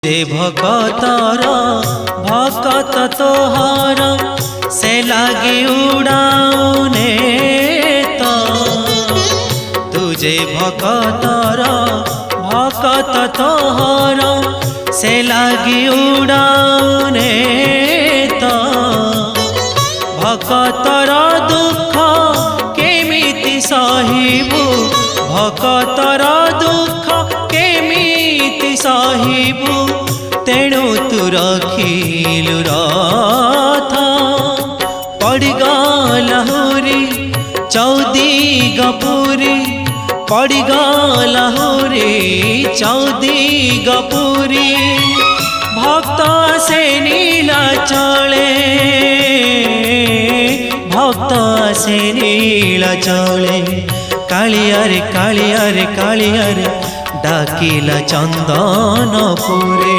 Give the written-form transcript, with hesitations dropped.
जे भकतर भकत तोहर से लागे उड़ाने तो तुझे भकतर भकत तोहर से लागे उड़ाने तो भकतर दुख केमिति सहिबु भकतर दुख केमिति सहिबु तेणु तू रखिलु रथ पड़गला हुरी चौदिगपुरी पड़गला हुरी चौदिगपुरी भक्त से नीला चले भक्त से नीला चले कालियारे कालियारे कालियारे डाकिला चंदनपुरे।